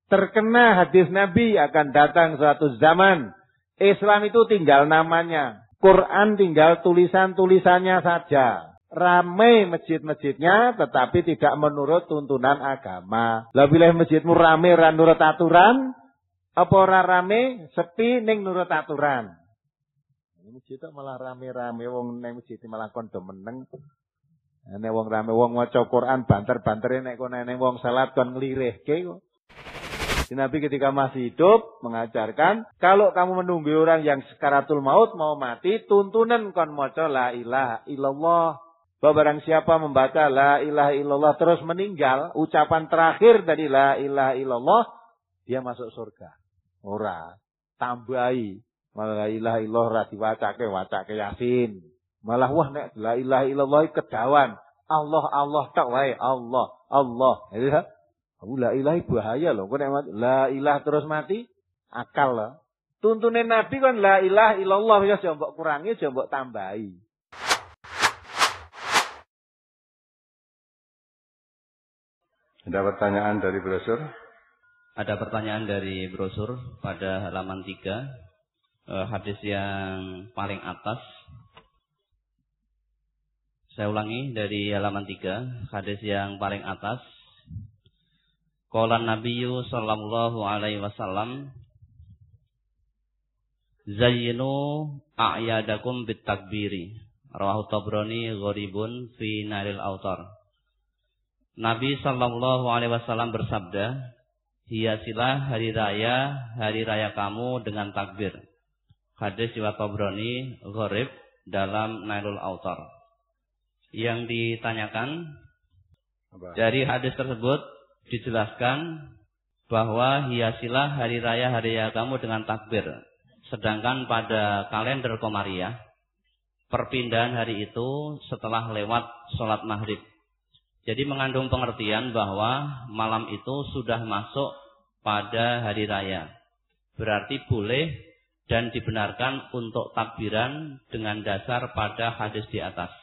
Terkena hadis Nabi akan datang suatu zaman. Islam itu tinggal namanya. Quran tinggal tulisan-tulisannya saja. Ramai masjid-masjidnya tetapi tidak menurut tuntunan agama. Lah bila masjidmu rame ra nurut aturan, apa ora rame sepi ning nurut aturan. Masjid malah rame-rame wong ning masjid malah kon demeneng. Nek wong rame wong maca Quran banter-bantere nek kono ning wong salat kon nglirihke kok. Nabi ketika masih hidup mengajarkan, kalau kamu menunggu orang yang sekaratul maut mau mati, tuntunan kon maca la ilaha illallah. Bahwa barang siapa membaca la ilaha illallah terus meninggal, ucapan terakhir dari la ilaha illallah, dia masuk surga. Ora, tambahi. Malah la ilaha illallah wacake Yasin. Malah wah nek la ilaha illallah kedawan. Allah tak wae, Allah. Itu kan? La ilaha bahaya loh. Kok nek la ilaha terus mati, akal loh. Tuntunan Nabi kan la ilaha illallah ya aja mbok kurangi, aja mbok tambahi. Ada pertanyaan dari brosur? Ada pertanyaan dari brosur pada halaman 3, hadis yang paling atas. Saya ulangi dari halaman 3, hadis yang paling atas. Qala Nabiyyu sallallahu alaihi wasallam, zayyinu a'yadakum bitakbiri. Rawahu Tabrani gharibun fi Nailil Autar. Nabi sallallahu alaihi wasallam bersabda, hiasilah hari raya kamu dengan takbir. Hadis riwayat Tabrani gharib dalam Nailul Autar. Yang ditanyakan dari hadis tersebut dijelaskan bahwa hiasilah hari raya kamu dengan takbir. Sedangkan pada kalender Komariah, perpindahan hari itu setelah lewat sholat maghrib. Jadi mengandung pengertian bahwa malam itu sudah masuk pada hari raya. Berarti boleh dan dibenarkan untuk takbiran dengan dasar pada hadis di atas.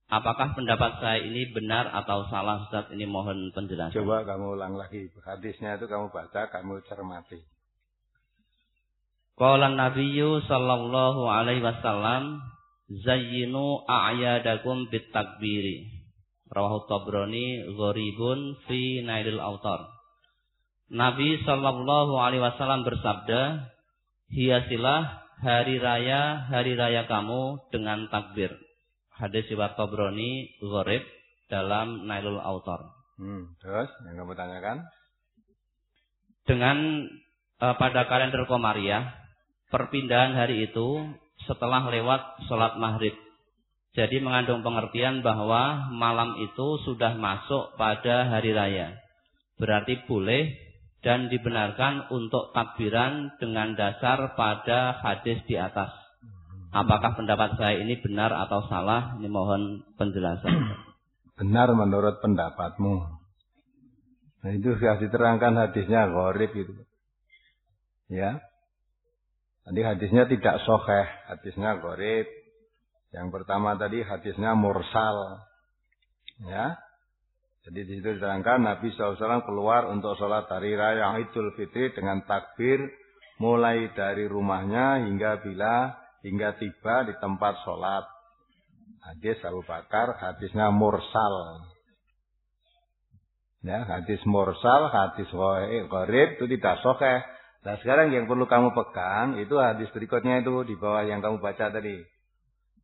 Apakah pendapat saya ini benar atau salah, Ustaz? Ini mohon penjelasan. Coba kamu ulang lagi. Hadisnya itu kamu baca, kamu cermati. Qala Nabiyyu sallallahu alaihi wasallam, zayyinu a'yadakum bitakbiri. Rawahu Tabrani gharibun fi Nailil Autar. Nabi sallallahu alaihi wasallam bersabda, hiasilah hari raya kamu dengan takbir. Hadis riwayat Tabrani gharib dalam Nailul Autar. Terus yang kamu tanyakan? Dengan pada kalender Komariah, perpindahan hari itu setelah lewat sholat maghrib. Jadi mengandung pengertian bahwa malam itu sudah masuk pada hari raya. Berarti boleh dan dibenarkan untuk takbiran dengan dasar pada hadis di atas. Apakah pendapat saya ini benar atau salah? Ini mohon penjelasan. Benar menurut pendapatmu. Nah itu sudah diterangkan hadisnya gharib itu. Ya. Tadi hadisnya tidak sahih, hadisnya gharib. Yang pertama tadi hadisnya mursal. Ya. Jadi di situ diterangkan Nabi SAW keluar untuk sholat hari raya Idul Fitri dengan takbir mulai dari rumahnya hingga tiba di tempat sholat. Hadis Abu Bakar, hadisnya mursal. Ya, hadis mursal, hadis gharib itu tidak sahih. Nah sekarang yang perlu kamu pegang itu hadis berikutnya itu di bawah yang kamu baca tadi.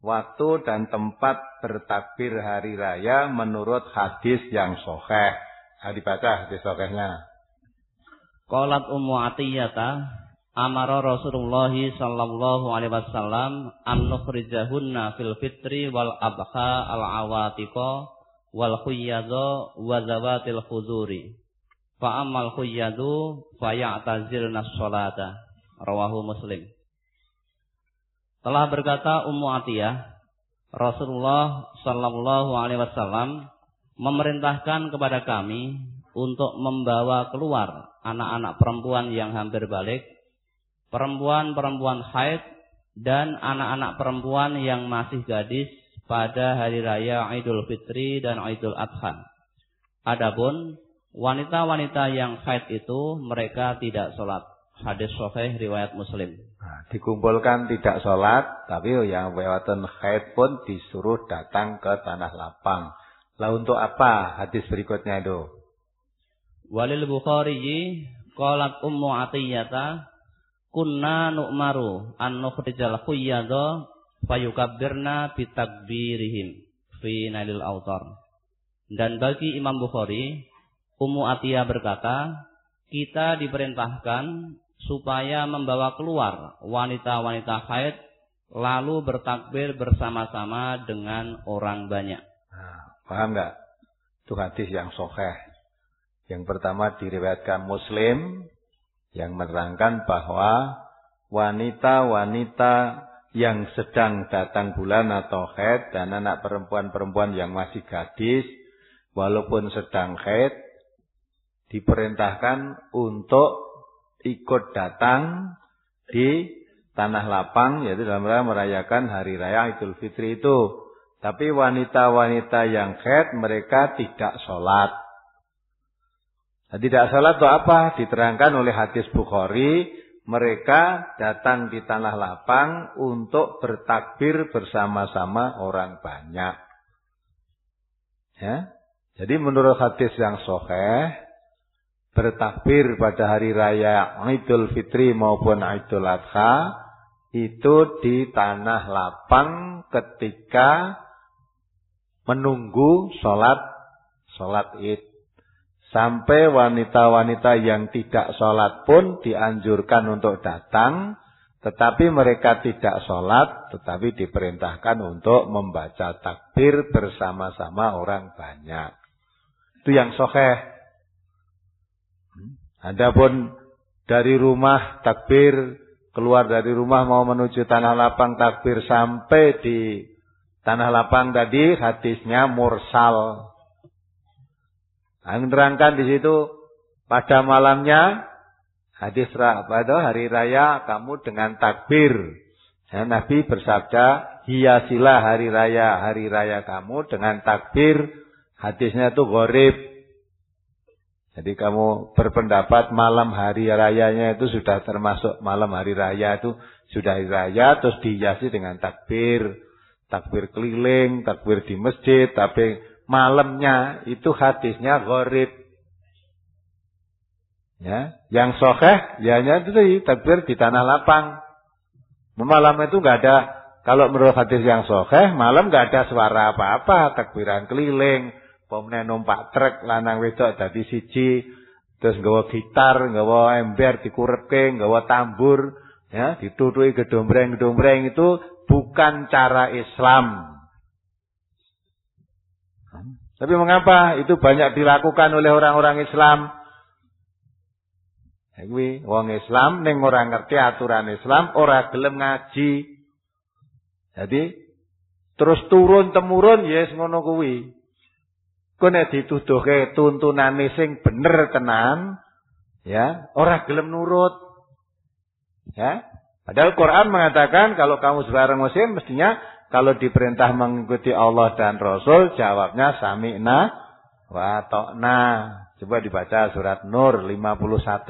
Waktu dan tempat bertakbir hari raya menurut hadis yang sahih. Nah, dibaca hadis sahihnya. Qalat Ummu Atiyata, amara Rasulullah sallallahu alaihi wasallam an nukhrijahunna fil fitri wal adha al awatiqa wal khuyyadha wa zawatil khuzuri. Fa ammal khuyyadu fa ya'tazilna sholata. Rawahu Muslim. Telah berkata Ummu Atiyah, Rasulullah sallallahu alaihi wasallam memerintahkan kepada kami untuk membawa keluar anak-anak perempuan yang hampir balik, perempuan-perempuan haid, dan anak-anak perempuan yang masih gadis pada hari raya Idul Fitri dan Idul Adha. Adapun wanita-wanita yang haid itu mereka tidak sholat. Hadis sahih riwayat Muslim. Nah, dikumpulkan tidak sholat, tapi yang lewatan haid pun disuruh datang ke tanah lapang. Lah untuk apa hadis berikutnya itu? Walil Bukhari qalat Ummu Atiyata kunna nu'maru an nukhrijal khuyyadha fayukabbirna bitakbirihim fi nailil autar. Dan bagi Imam Bukhari, Ummu Atiyah berkata, kita diperintahkan supaya membawa keluar wanita-wanita haid lalu bertakbir bersama-sama dengan orang banyak. Nah, paham enggak? Itu hadis yang sahih. Yang pertama diriwayatkan Muslim yang menerangkan bahwa wanita-wanita yang sedang datang bulan atau haid dan anak perempuan-perempuan yang masih gadis walaupun sedang haid diperintahkan untuk ikut datang di tanah lapang, yaitu dalam rangka merayakan hari raya Idul Fitri itu. Tapi wanita-wanita yang haid mereka tidak sholat. Nah, tidak sholat itu apa? Diterangkan oleh hadis Bukhari, mereka datang di tanah lapang untuk bertakbir bersama-sama orang banyak. Ya. Jadi menurut hadis yang sahih, bertakbir pada hari raya Idul Fitri maupun Idul Adha itu di tanah lapang ketika menunggu sholat Id. Sampai wanita-wanita yang tidak sholat pun dianjurkan untuk datang, tetapi mereka tidak sholat, tetapi diperintahkan untuk membaca takbir bersama-sama orang banyak. Itu yang sahih. Adapun dari rumah takbir, keluar dari rumah mau menuju tanah lapang takbir sampai di tanah lapang tadi hadisnya mursal. Menerangkan di situ pada malamnya hadis hari raya kamu dengan takbir. Ya, Nabi bersabda, hiasilah hari raya kamu dengan takbir. Hadisnya itu gharib. Jadi kamu berpendapat malam hari rayanya itu sudah termasuk malam hari raya itu sudah hari raya terus dihiasi dengan takbir. Takbir keliling, takbir di masjid, tapi malamnya itu hadisnya gharib. Ya, yang sahih ya hanya itu takbir di tanah lapang. Malam itu enggak ada, kalau menurut hadis yang sahih, malam enggak ada suara apa-apa, takbiran keliling, pomene numpak truk lanang wedok dadi siji, terus nggawa gitar, nggawa ember dikurepke, nggawa tambur, ya, ditutuki gedombreng-gedombreng itu bukan cara Islam. Tapi mengapa itu banyak dilakukan oleh orang-orang Islam? Kuwi wong Islam ning ora ngerti aturan Islam, ora gelem ngaji. Jadi terus turun temurun yes ngono kuwi. Ku nek dituduhke tuntunane sing bener tenan, ya, ora gelem nurut. Ya. Padahal Quran mengatakan kalau kamu sebarang muslim mestinya kalau diperintah mengikuti Allah dan Rasul, jawabnya sami'na wa ta'na. Coba dibaca surat Nur 51.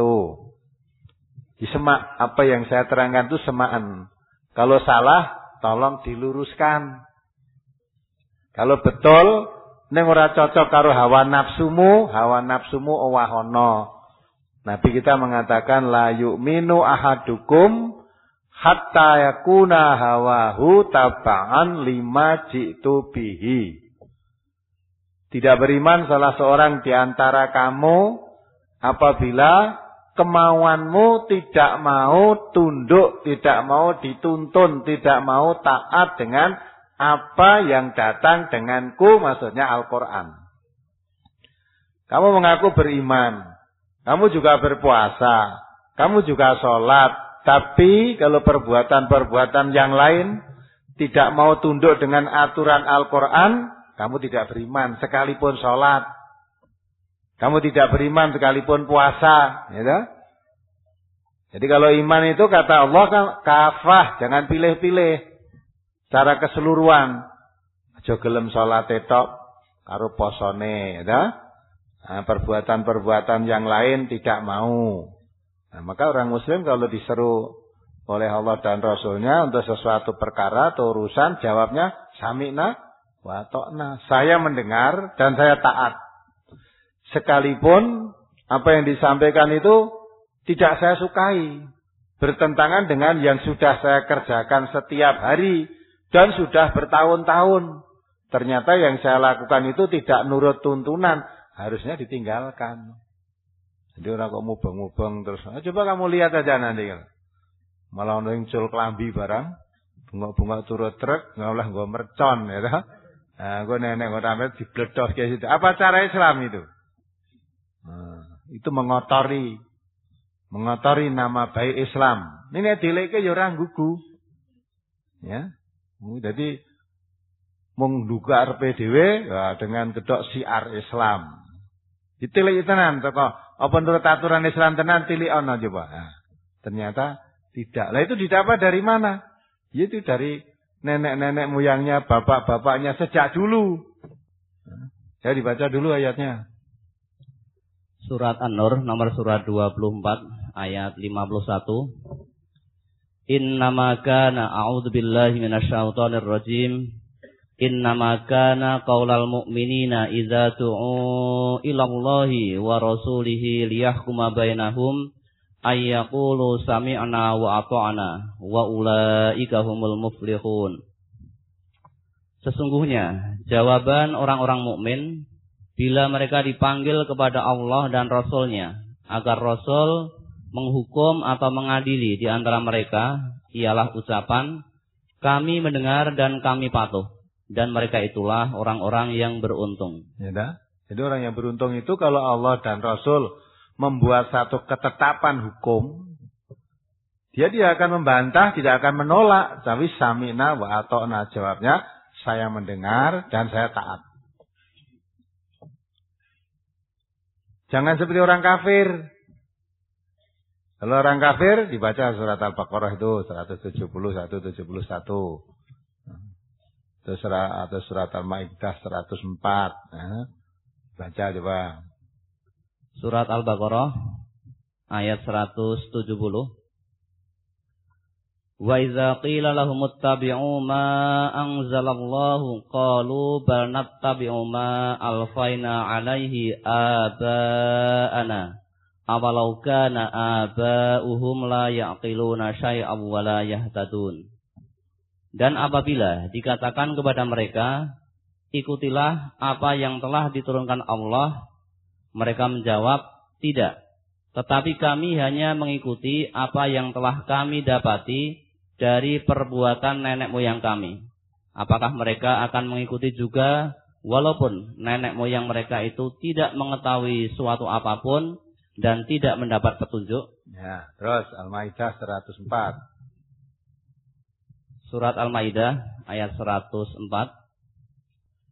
Disemak, apa yang saya terangkan itu semaan. Kalau salah, tolong diluruskan. Kalau betul, ning ora cocok karo hawa nafsumu owahono. Nabi kita mengatakan la yu'minu ahadukum hatta yakuna hawahu taba'an lima ji'tu bihi. Tidak beriman salah seorang di antara kamu apabila kemauanmu tidak mau tunduk, tidak mau dituntun, tidak mau taat dengan apa yang datang denganku, maksudnya Al-Quran. Kamu mengaku beriman, kamu juga berpuasa, kamu juga sholat. Tapi kalau perbuatan-perbuatan yang lain tidak mau tunduk dengan aturan Al-Quran, kamu tidak beriman sekalipun sholat. Kamu tidak beriman sekalipun puasa. Ya. Jadi kalau iman itu kata Allah kan kafah, jangan pilih-pilih. Secara keseluruhan. Aja gelem sholat tok karo posone. Ya. Nah, perbuatan-perbuatan yang lain tidak mau. Nah, maka orang muslim kalau diseru oleh Allah dan Rasulnya untuk sesuatu perkara atau urusan, jawabnya sami'na wa ta'na. Saya mendengar dan saya taat. Sekalipun apa yang disampaikan itu tidak saya sukai, bertentangan dengan yang sudah saya kerjakan setiap hari dan sudah bertahun-tahun. Ternyata yang saya lakukan itu tidak nurut tuntunan, harusnya ditinggalkan. Jadi orang kok mubeng-mubeng terus. Nah, coba kamu lihat aja nanti. Malah muncul kelambi barang, bunga-bunga turut truk, ngolah nggo mercon ya ta. Nah, nggo nenek nggo tamet dibledos kayak gitu. Apa cara Islam itu? Nah, itu mengotori nama baik Islam. Ini dileke ya ora nggugu. Ya. Jadi mung duga arepe dhewe ya, dengan kedok siar Islam. Ditilik tenan teko apa menurut aturan Islam tenan tilik ana coba. Nah, ternyata tidak. Lah itu didapat dari mana? Yaitu dari nenek-nenek moyangnya, bapak-bapaknya sejak dulu. Ya dibaca dulu ayatnya. Surat An-Nur nomor surat 24 ayat 51. Innama kana a'udzubillahi minasyaitonir rajim. Innama kana qaulal mu'minina idza du'u ilallahi wa rasulihi liyahkuma bainahum ayyaqulu sami'na wa ata'na wa ulaika humul muflihun. Sesungguhnya jawaban orang-orang mukmin bila mereka dipanggil kepada Allah dan Rasul-Nya agar Rasul menghukum atau mengadili di antara mereka ialah ucapan kami mendengar dan kami patuh, dan mereka itulah orang-orang yang beruntung. Ya dah. Jadi orang yang beruntung itu kalau Allah dan Rasul membuat satu ketetapan hukum, dia akan membantah, tidak akan menolak. Tapi sami'na wa ata'na, jawabnya saya mendengar dan saya taat. Jangan seperti orang kafir. Kalau orang kafir dibaca surat Al-Baqarah itu 170, 171. Atau surat Al-Maidah 104. Nah, baca coba. Surat Al-Baqarah ayat 170. Wa idza qila lahum ittabi'u ma anzalallahu qalu bal nattabi'u ma alfaina 'alaihi aba'ana awalau kana aba'uhum la ya'qiluna syai'an wa la yahtadun. Dan apabila dikatakan kepada mereka, ikutilah apa yang telah diturunkan Allah, mereka menjawab, tidak. Tetapi kami hanya mengikuti apa yang telah kami dapati dari perbuatan nenek moyang kami. Apakah mereka akan mengikuti juga walaupun nenek moyang mereka itu tidak mengetahui suatu apapun dan tidak mendapat petunjuk? Ya, terus Al-Maidah 104. Surat Al-Maidah ayat 104.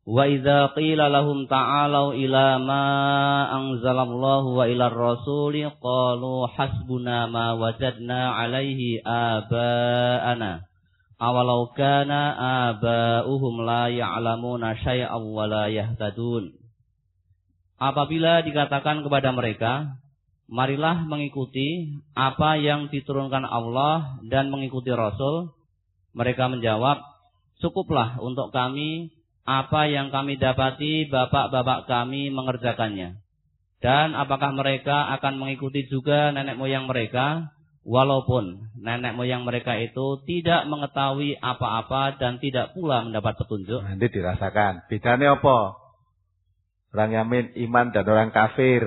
Wa idza qila lahum ta'alu ila ma anzalallahu wa ila ar-rasuli qalu hasbuna ma wajadna 'alaihi aba'ana awalau kana aba'uhum la ya'lamuna syai'an wa la yahtadun. Apabila dikatakan kepada mereka, marilah mengikuti apa yang diturunkan Allah dan mengikuti Rasul, mereka menjawab, cukuplah untuk kami apa yang kami dapati bapak-bapak kami mengerjakannya. Dan apakah mereka akan mengikuti juga nenek moyang mereka, walaupun nenek moyang mereka itu tidak mengetahui apa-apa dan tidak pula mendapat petunjuk? Nanti dirasakan. Bedanya apa? Orang yang iman dan orang kafir.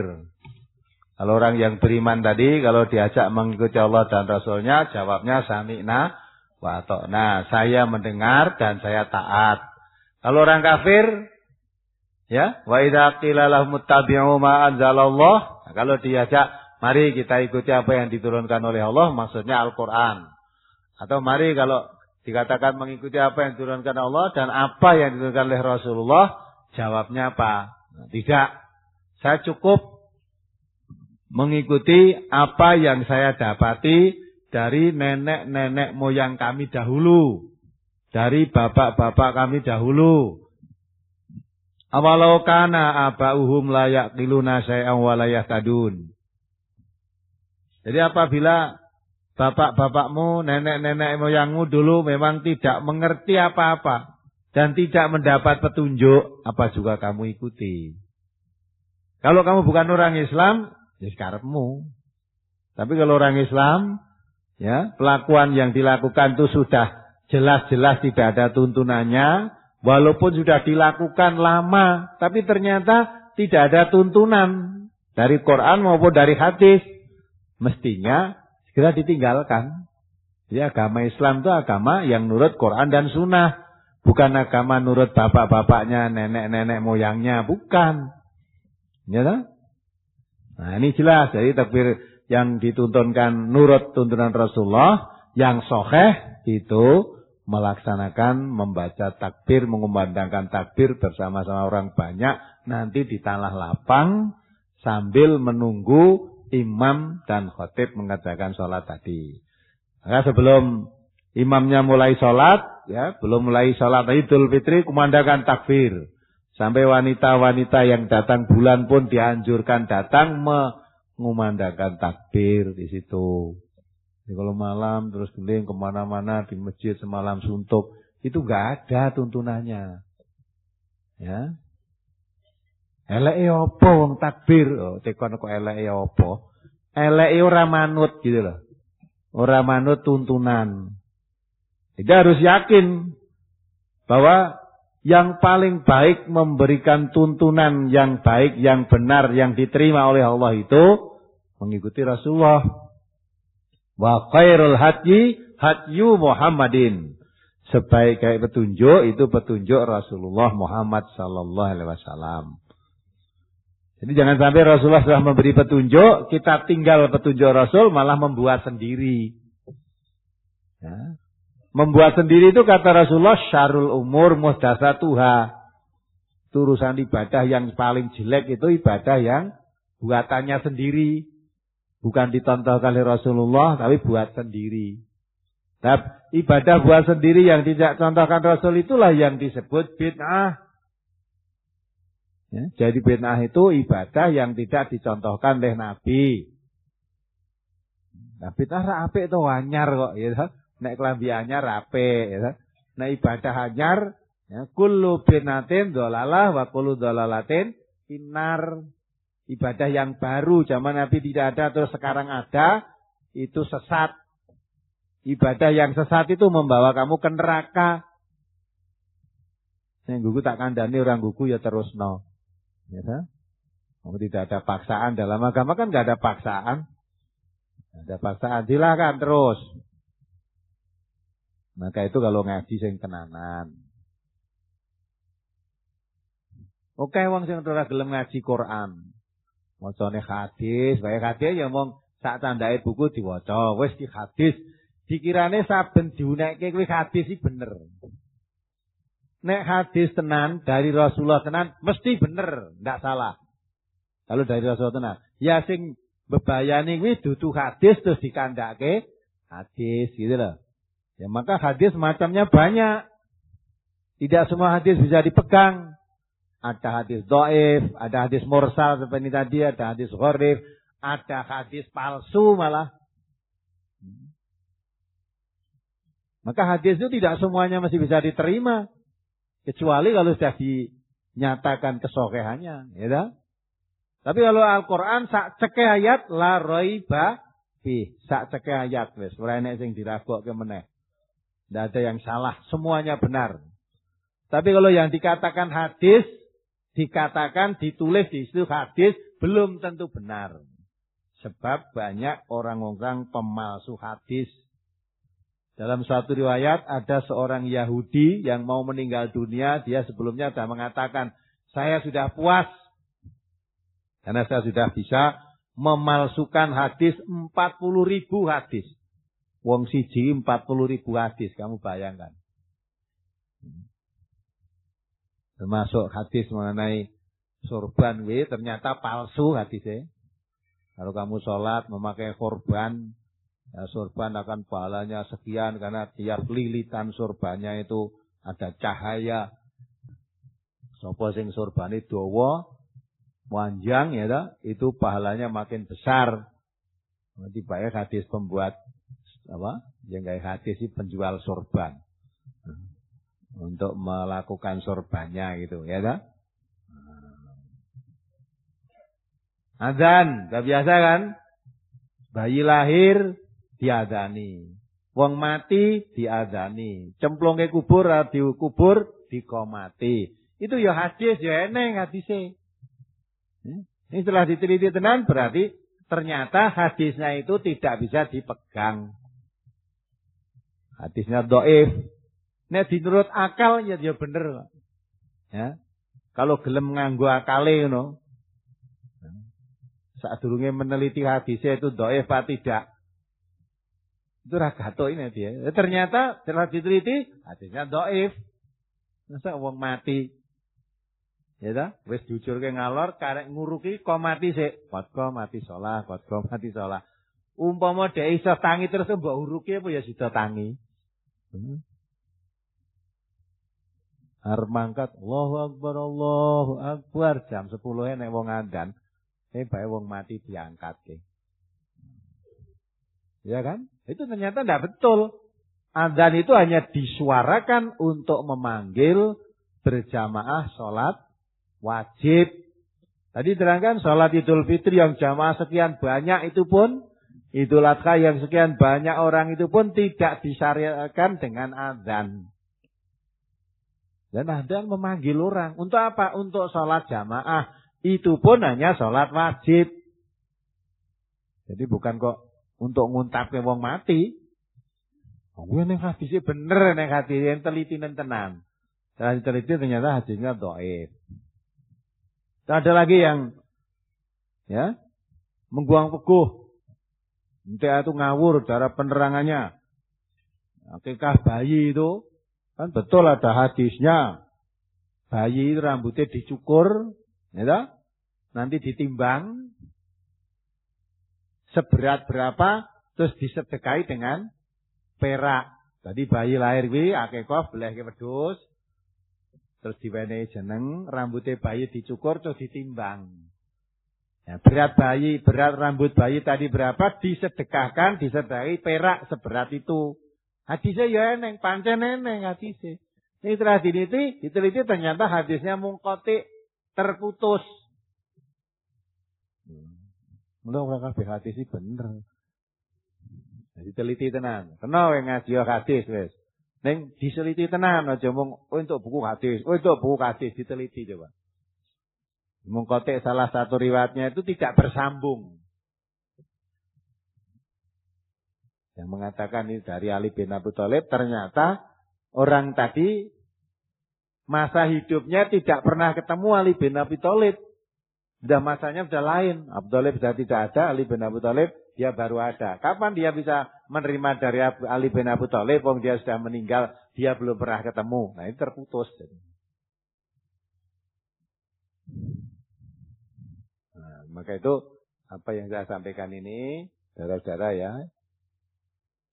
Kalau orang yang beriman tadi, kalau diajak mengikuti Allah dan Rasulnya, jawabnya sami'na wa ata'na, saya mendengar dan saya taat. Kalau orang kafir, ya, wa idza qila lahum ittabi'u ma anzalallah, nah, kalau diajak mari kita ikuti apa yang diturunkan oleh Allah, maksudnya Al-Qur'an. Atau mari kalau dikatakan mengikuti apa yang diturunkan Allah dan apa yang diturunkan oleh Rasulullah, jawabnya apa? Nah, tidak. Saya cukup mengikuti apa yang saya dapati dari nenek-nenek moyang kami dahulu, dari bapak-bapak kami dahulu. Awalau kana aba'uhum la yaqiluna syai'an wa la yahtadun. Jadi apabila bapak-bapakmu, nenek-nenek moyangmu dulu memang tidak mengerti apa-apa dan tidak mendapat petunjuk, apa juga kamu ikuti. Kalau kamu bukan orang Islam, ya karepmu. Tapi kalau orang Islam, ya, pelakuan yang dilakukan itu sudah jelas-jelas tidak ada tuntunannya, walaupun sudah dilakukan lama, tapi ternyata tidak ada tuntunan dari Quran maupun dari hadis, mestinya segera ditinggalkan. Jadi agama Islam itu agama yang nurut Quran dan Sunnah, bukan agama nurut bapak-bapaknya, nenek-nenek moyangnya, bukan. Ya kan? Nah ini jelas, jadi takbir yang dituntunkan nurut tuntunan Rasulullah, yang sahih itu melaksanakan membaca takbir, mengumandangkan takbir bersama-sama orang banyak, nanti di tanah lapang sambil menunggu imam dan khatib mengerjakan sholat tadi. Maka sebelum imamnya mulai sholat, ya, belum mulai sholat Idul Fitri, kumandangkan takbir. Sampai wanita-wanita yang datang bulan pun dianjurkan datang mengumandangkan takbir di situ. Jadi kalau malam terus keliling kemana-mana di masjid semalam suntuk, itu nggak ada tuntunannya. Ya. Eleke apa wong takbir? Oh, tekon kok eleke apa? Eleke ora manut gitu loh. Ora manut tuntunan. Jadi harus yakin bahwa yang paling baik memberikan tuntunan yang baik, yang benar, yang diterima oleh Allah itu mengikuti Rasulullah. Wa khairul hadyi hadyu Muhammadin. Sebaik-baik petunjuk itu petunjuk Rasulullah Muhammad sallallahu alaihi wasallam. Jadi jangan sampai Rasulullah sudah memberi petunjuk, kita tinggal petunjuk Rasul malah membuat sendiri. Ya. Membuat sendiri itu kata Rasulullah syarrul umur muhdatsatuha. Itu urusan ibadah yang paling jelek itu ibadah yang buatannya sendiri. Bukan ditontonkan oleh Rasulullah tapi buat sendiri. Nah, ibadah buat sendiri yang tidak contohkan Rasul itulah yang disebut bid'ah. Ya, jadi bid'ah itu ibadah yang tidak dicontohkan oleh Nabi. Nah, bid'ah ra apik to anyar kok ya. Nek klambi anyar apik ya. Nek ibadah anyar ya kullu bid'atin dhalalah wa kullu dhalalatin finnar. Ibadah yang baru zaman Nabi tidak ada terus sekarang ada itu sesat. Ibadah yang sesat itu membawa kamu ke neraka. Yang gugu tak kandani orang gugu ya terus no. Ya, kamu tidak ada paksaan dalam agama kan nggak ada paksaan. Nggak ada paksaan silakan terus. Maka itu kalau ngaji sing tenanan. Oke wong sing ora gelem ngaji Quran. Macane hadis, wae hadis ya mong sak tandake buku diwaca, wis di hadis. Dikirane saben diunekke kuwi hadis iki bener. Nek hadis tenan dari Rasulullah tenan mesti bener, ndak salah. Kalau dari Rasulullah tenan, ya sing bebayani kuwi dudu hadis terus dikandhake hadis gitu loh. Ya maka hadis macamnya banyak. Tidak semua hadis bisa dipegang. Ada hadis dhaif, ada hadis mursal seperti tadi, ada hadis gharib, ada hadis palsu malah. Maka hadis itu tidak semuanya masih bisa diterima. Kecuali kalau sudah dinyatakan kesokehannya. Ya. Tapi kalau Al-Quran sak cekeh ayat la raiba fi. Sak cekeh ayat wis. Ora enek sing diragokke meneh. Tidak ada yang salah. Semuanya benar. Tapi kalau yang dikatakan hadis, dikatakan ditulis di situ hadis, belum tentu benar. Sebab banyak orang-orang pemalsu hadis. Dalam suatu riwayat ada seorang Yahudi yang mau meninggal dunia. Dia sebelumnya sudah mengatakan, saya sudah puas. Karena saya sudah bisa memalsukan hadis 40.000 hadis. Wong siji 40.000 hadis. Kamu bayangkan. Termasuk hadis mengenai sorban. Ternyata palsu hadisnya. Kalau kamu sholat memakai korban. Ya, sorban akan pahalanya sekian karena tiap lilitan sorbannya itu ada cahaya. Sapa sing sorbane dawa, panjang ya toh, itu pahalanya makin besar. Nanti bae hadis pembuat apa? Yang kayak hadis si penjual sorban. Untuk melakukan sorbannya gitu, ya toh? Azan, gak biasa kan? Bayi lahir diadani. Wong mati diadani. Cemplonge kubur dikubur dikomati. Itu ya hadis ya eneng hadisnya. Ini setelah diteliti tenan berarti ternyata hadisnya itu tidak bisa dipegang. Hadisnya dhaif. Nek dinurut akal ya bener. Ya. Kalau gelem nganggo akale ngono. Sadurunge meneliti hadisnya itu dhaif apa tidak. Itu ra gathok ini dia. Ternyata setelah diteliti hadisnya dhaif. Masa wong mati. Ya ta? Wis jujurke ngalor karek nguruki kok mati sik. Kok mati salah, kok mati salah. Umpama dhek iso tangi terus mbok uruki apa ya sida tangi. Arep mangkat Allahu Akbar jam 10 nek wong adzan. Bae wong mati diangkatke. Ya kan? Itu ternyata tidak betul. Adzan itu hanya disuarakan untuk memanggil berjamaah sholat wajib. Tadi terangkan sholat Idul Fitri yang jamaah sekian banyak itu pun, Idul Adha yang sekian banyak orang itu pun tidak disyariatkan dengan adzan. Dan adzan memanggil orang. Untuk apa? Untuk sholat jamaah. Itu pun hanya sholat wajib. Jadi bukan kok untuk nguntapke wong mati. Kuwi nek hadisnya bener, nek hadisnya teliti tenan. Setelah diteliti ternyata hadisnya dhaif. Ada lagi yang ya mengbuang peguh. Entek itu ngawur cara penerangannya. Akikah bayi itu kan betul ada hadisnya. Bayi itu rambutnya dicukur, ya, nanti ditimbang seberat berapa terus disedekahi dengan perak. Tadi bayi lahir kuwi akikah belehke wedhus terus diwenehi jeneng, rambutnya bayi dicukur terus ditimbang. Ya, berat rambut bayi tadi berapa disedekahkan, disedekahi perak seberat itu. Hadisnya ya eneng, pancen eneng hadisnya. Ini setelah diteliti ternyata hadisnya munqati, terputus. Mulai ora kabeh hadis iki bener. Jadi teliti tenan. Kena wae ngaji hadis wis. Ning diseliti tenan aja mung untuk buku hadis. Untuk buku hadis diteliti coba. Mungkotek salah satu riwayatnya itu tidak bersambung. Yang mengatakan ini dari Ali bin Abi Thalib, ternyata orang tadi masa hidupnya tidak pernah ketemu Ali bin Abi Thalib. Sudah masanya sudah lain. Abu Thalib sudah tidak ada, Ali bin Abi Thalib dia baru ada. Kapan dia bisa menerima dari Ali bin Abi Thalib? Wong dia sudah meninggal, dia belum pernah ketemu. Nah ini terputus. Nah, maka itu apa yang saya sampaikan ini, saudara-saudara ya,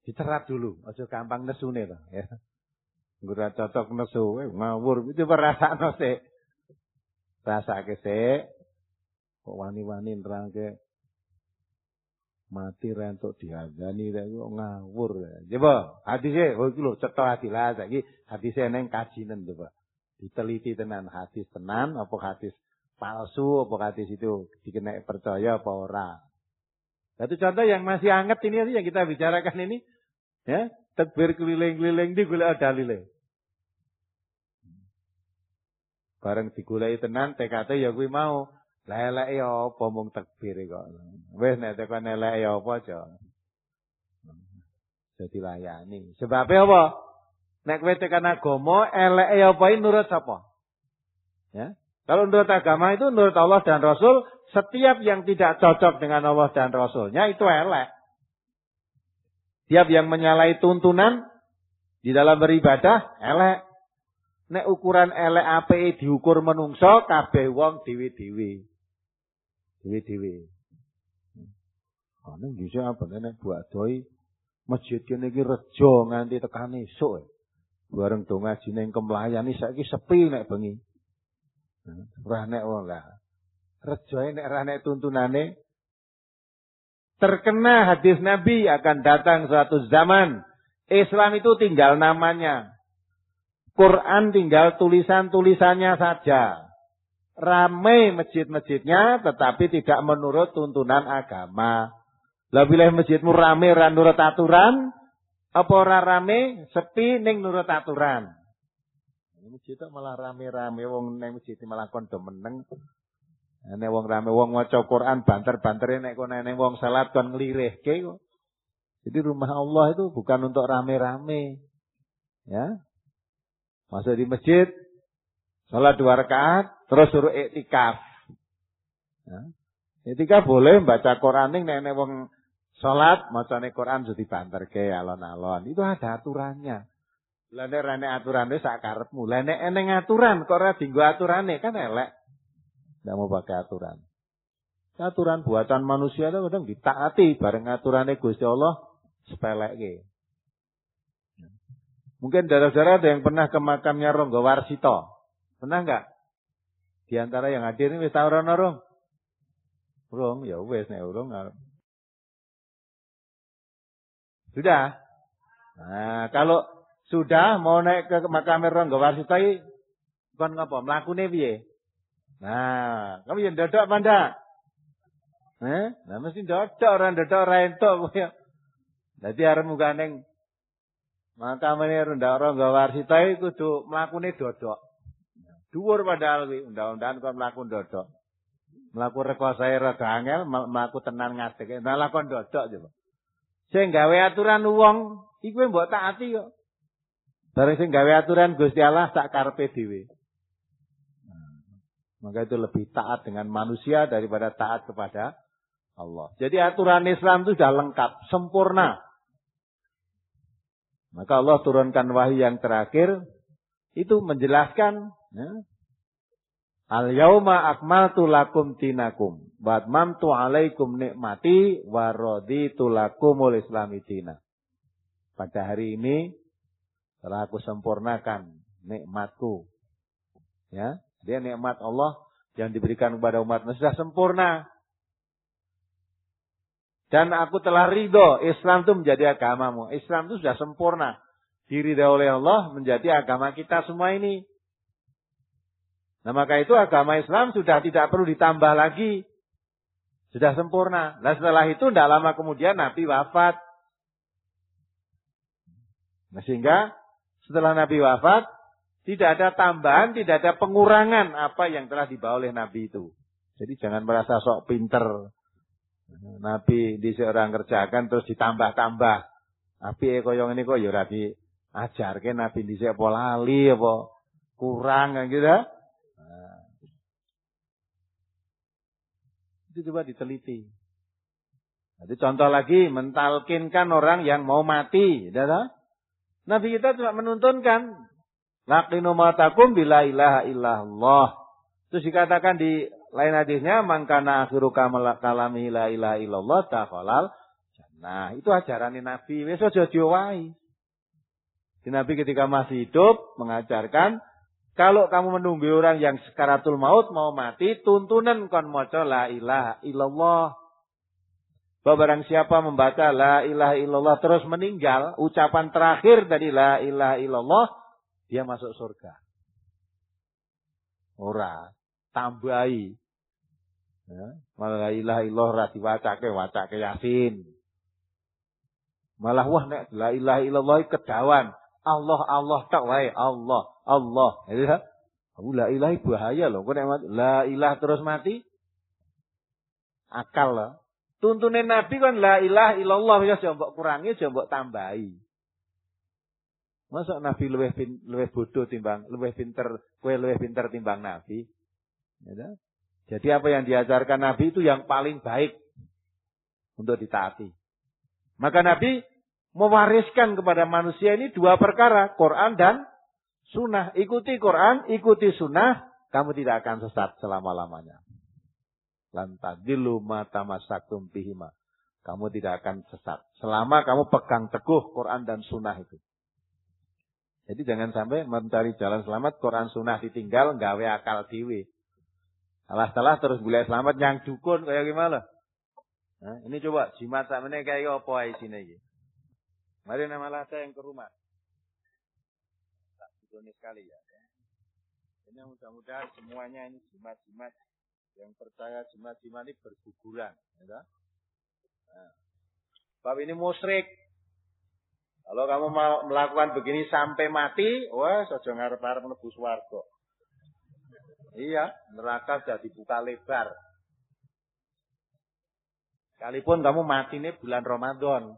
dicerap dulu. Ojo gampang nesune loh. Ya. Ora cocok nesu, ngawur itu perasaan sik. Rasake sik. Kok wani-wani nerangke mati rentuk diandani rek kok ngawur. Coba hadise oh iki lho cetha hadilah saiki hadise neng kajinen coba. Diteliti tenan hadis tenan apa hadis palsu apa hadis itu dikena percaya apa ora. Satu contoh yang masih hangat ini yang kita bicarakan ini ya, takbir keliling-keliling di golek dalile. Bareng digoleki tenan tekate ya kuwi mau lelek ya apa mung takbir kok. Wis nek tekan elek ya apa aja. Dadi layani. Sebab apa? Nek kowe tekan agama elek ya apa nurut sapa? Ya. Kalau menurut agama itu menurut Allah dan Rasul, setiap yang tidak cocok dengan Allah dan Rasulnya itu elek. Setiap yang menyalahi tuntunan di dalam beribadah elek. Nek ukuran elek apike diukur menungso kabeh wong dhewe-dhewe. Dhewe-dhewe. Ana bisa apa nek buat doi masjid kene iki rejo nganti tekan esuk. Bareng do ngaji ning Kemlayan iki saiki sepi nek bengi. Ora nek wong lah. Rejoe nek ra nek tuntunane. Terkena hadis Nabi akan datang suatu zaman Islam itu tinggal namanya. Quran tinggal tulisan-tulisannya saja. Ramai masjid-masjidnya tetapi tidak menurut tuntunan agama. Lah bilih masjidmu rame ra nurut aturan, apa ora rame sepi ning nurut aturan. Masjid malah rame-rame wong ning masjid malah kon do meneng. Nek wong rame wong maca Quran banter-bantere nek kono ning wong salat kon nglirihke kok. Jadi rumah Allah itu bukan untuk rame-rame. Ya. Masuk di masjid, salat 2 rakaat, terus suruh iktikaf. Ya. Iktikaf boleh baca Quran ning nek wong salat macane Quran sudah dibanterke alon-alon. Itu ada aturannya. Lah nek rene aturane sak karepmu. Lah nek eneng aturan kok ora dienggo aturane kan elek. Ndak mau pakai aturan. Aturan buatan manusia itu kadang ditaati bareng aturannya Gusti Allah sepelekke. Mungkin saudara-saudara ada yang pernah ke makamnya Ronggo Warsito. Pernah enggak? Di antara yang hadir ini wis tau ora Rong? Rong, ya wis nek urung. Sudah. Nah, kalau sudah mau naik ke makam Ronggo Warsito iki kon ngapa? Mlakune piye? Nah, kamu yang dodok apa ndak? Nah mesti dodok ora entuk kowe. Dadi arep munggah ning makamane Ronggo Warsito iki kudu mlakune dodok. Dhuwur padahal kuwi undang-undangan kon mlaku dodok. Mlaku rekosae rada angel, mlaku tenan ngadeg. Nah lakon dodok coba. Sing gawe aturan wong iku mbok taati kok. Bareng sing gawe aturan Gusti Allah sak karepe dhewe. Maka itu lebih taat dengan manusia daripada taat kepada Allah. Jadi aturan Islam itu sudah lengkap, sempurna. Maka Allah turunkan wahyu yang terakhir itu menjelaskan ya, Al-yauma akmaltu lakum dinakum wa atmamtu alaikum nikmati wa raditu lakumul islami dina. Pada hari ini telah aku sempurnakan nikmatku. Ya, dia nikmat Allah yang diberikan kepada umat manusia sempurna. Dan aku telah ridho Islam itu menjadi agamamu. Islam itu sudah sempurna. Diridhai oleh Allah menjadi agama kita semua ini. Nah maka itu agama Islam sudah tidak perlu ditambah lagi. Sudah sempurna. Nah setelah itu tidak lama kemudian Nabi wafat. Nah sehingga setelah Nabi wafat tidak ada tambahan, tidak ada pengurangan apa yang telah dibawa oleh Nabi itu. Jadi jangan merasa sok pinter. Nabi di seorang kerjakan terus ditambah-tambah. Nabi koyong ini kok ya ora diajarke Nabi di apa lali apa kurang kan gitu. Nah, itu coba diteliti. Jadi contoh lagi mentalkinkan orang yang mau mati, ya. Nabi kita cuma menuntunkan laqinu matakum bila ilaha illallah. Terus dikatakan di lain hadisnya mangkana akhiru kalami la ilaha illallah dakhalal jannah. Itu ajaran Nabi. Wis aja diowahi. Nabi ketika masih hidup mengajarkan kalau kamu menunggu orang yang sekaratul maut mau mati tuntunan kon maca la ilaha illallah. Bahwa barang siapa membaca la ilaha illallah terus meninggal, ucapan terakhir dari la ilaha illallah dia masuk surga. Ora tambahi. Ya, la ilaha illallah wacake Yasin. Malah wah nek la ilaha illallah kedawan. Allah tak wae Allah. Ya. La ilaha bahaya loh. Kok nek la ilaha terus mati akal lah. Tuntunan Nabi kan la ilaha illallah ya mbok kurangi aja mbok tambahi. Masa Nabi luwih bodoh timbang, luwih pinter timbang Nabi. Ya. Jadi apa yang diajarkan Nabi itu yang paling baik untuk ditaati. Maka Nabi mewariskan kepada manusia ini 2 perkara, Quran dan Sunnah. Ikuti Quran, ikuti Sunnah, kamu tidak akan sesat selama-lamanya. Lan tadillu ma tamassaktum bihima. Kamu tidak akan sesat selama kamu pegang teguh Quran dan Sunnah itu. Jadi jangan sampai mencari jalan selamat, Quran sunnah ditinggal, gawe akal dhewe. Alah-alah terus boleh selamat yang dukun kayak gimana? Nah, ini coba jimat sakmene kayak apa isine iki. Mari nama lata yang ke rumah. Tak dukuni sekali ya. Ini mudah-mudahan semuanya ini jimat-jimat yang percaya jimat-jimat ini berguguran, ya. Nah, bab ini musyrik. Kalau kamu mau melakukan begini sampai mati, wah, aja ngarep-arep mlebu swarga. Iya, neraka sudah dibuka lebar. Sekalipun kamu mati ini bulan Ramadan.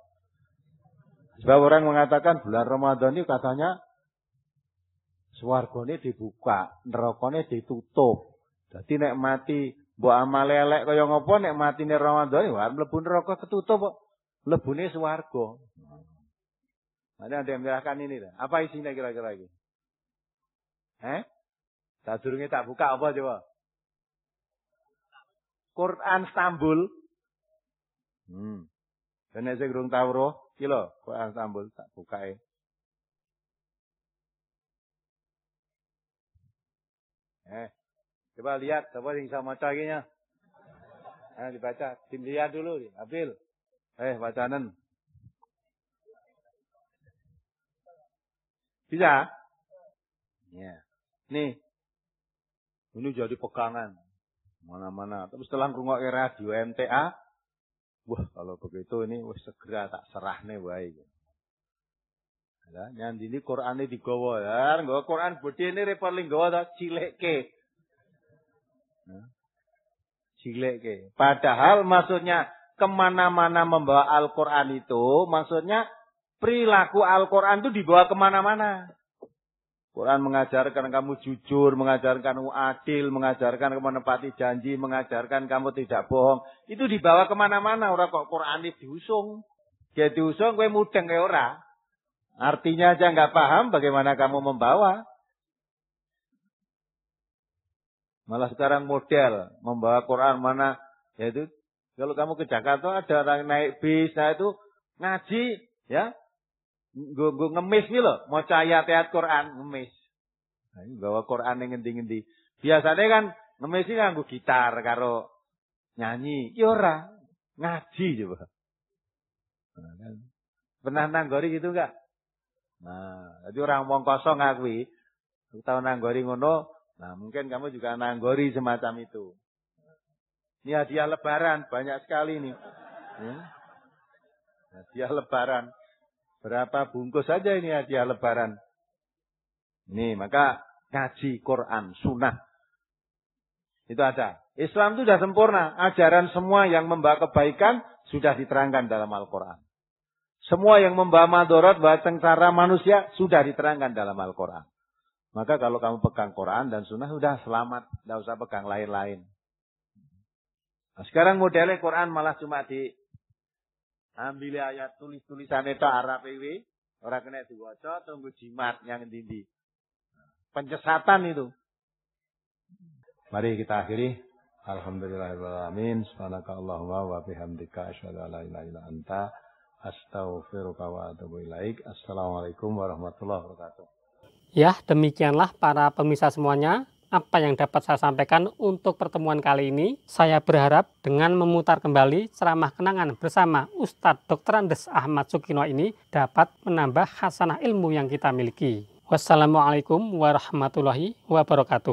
Sebab orang mengatakan bulan Ramadan ini katanya swargane dibuka, nerakane ditutup. Jadi nek mati mbok amal elek kaya ngopo nek matine Ramadan ya mlebu neraka ketutup kok. Mlebune swarga. Ada yang menyerahkan ini dah. Apa isinya kira-kira ini? Sadurunge tak buka apa coba? Quran Istanbul. Dan nek sing durung tau roh, iki lho, Quran Istanbul tak bukae. Coba lihat apa yang bisa maca iki nya. Dibaca, dilihat dulu, Abil. Bacanan. Bisa? Ya. Nih. Ini jadi pegangan. Mana-mana. Tapi setelah ngrungokke radio MTA, wah kalau begitu ini wis segera tak serahne wae. Lah nyandini Qur'ane digawa ya, nggawa Qur'an bodene repot ling gawa ta cilekke. Cilekke. Padahal maksudnya kemana-mana membawa Al-Qur'an itu, maksudnya perilaku Al-Quran itu dibawa kemana-mana. Quran mengajarkan kamu jujur, mengajarkan kamu adil, mengajarkan kamu menepati janji, mengajarkan kamu tidak bohong. Itu dibawa kemana-mana. Orang kok Quran ini diusung. Dia diusung, gue mudeng kayak ora. Artinya aja nggak paham bagaimana kamu membawa. Malah sekarang model membawa Quran mana, yaitu kalau kamu ke Jakarta ada orang naik bis, nah itu ngaji, ya. Gue ngemis nih loh, mau ayat-ayat Quran ngemis. Nah, ini bawa Quran yang ngendi-ngendi. Biasanya kan ngemis ini nganggo gitar karo nyanyi. Ya ora, ngaji coba. Nah, kan. Pernah nanggori gitu enggak? Nah, jadi orang wong kosong ngakui, tahu nanggori ngono. Nah, mungkin kamu juga nanggori semacam itu. Ini hadiah lebaran banyak sekali nih. Hadiah lebaran. Berapa bungkus saja ini hadiah lebaran. Ini maka ngaji Quran, sunnah. Itu ada. Islam itu sudah sempurna. Ajaran semua yang membawa kebaikan sudah diterangkan dalam Al-Quran. Semua yang membawa madorot, membawa sengsara manusia sudah diterangkan dalam Al-Quran. Maka kalau kamu pegang Quran dan sunnah sudah selamat. Tidak usah pegang lain-lain. Nah, sekarang modelnya Quran malah cuma ambil ayat tulis-tulisan itu Arab ini, orang kena diwaca, tunggu jimat yang dindi. Penyesatan itu. Mari kita akhiri. Alhamdulillahirrahmanirrahim. Subhanakallahumma wa bihamdika asyhadu an la ilaha illa anta astaghfiruka wa atubu ilaik. Assalamualaikum warahmatullahi wabarakatuh. Ya, demikianlah para pemirsa semuanya. Apa yang dapat saya sampaikan untuk pertemuan kali ini. Saya berharap dengan memutar kembali ceramah kenangan bersama Ustadz Dr. Andes Ahmad Sukino ini dapat menambah khasanah ilmu yang kita miliki. Wassalamualaikum warahmatullahi wabarakatuh.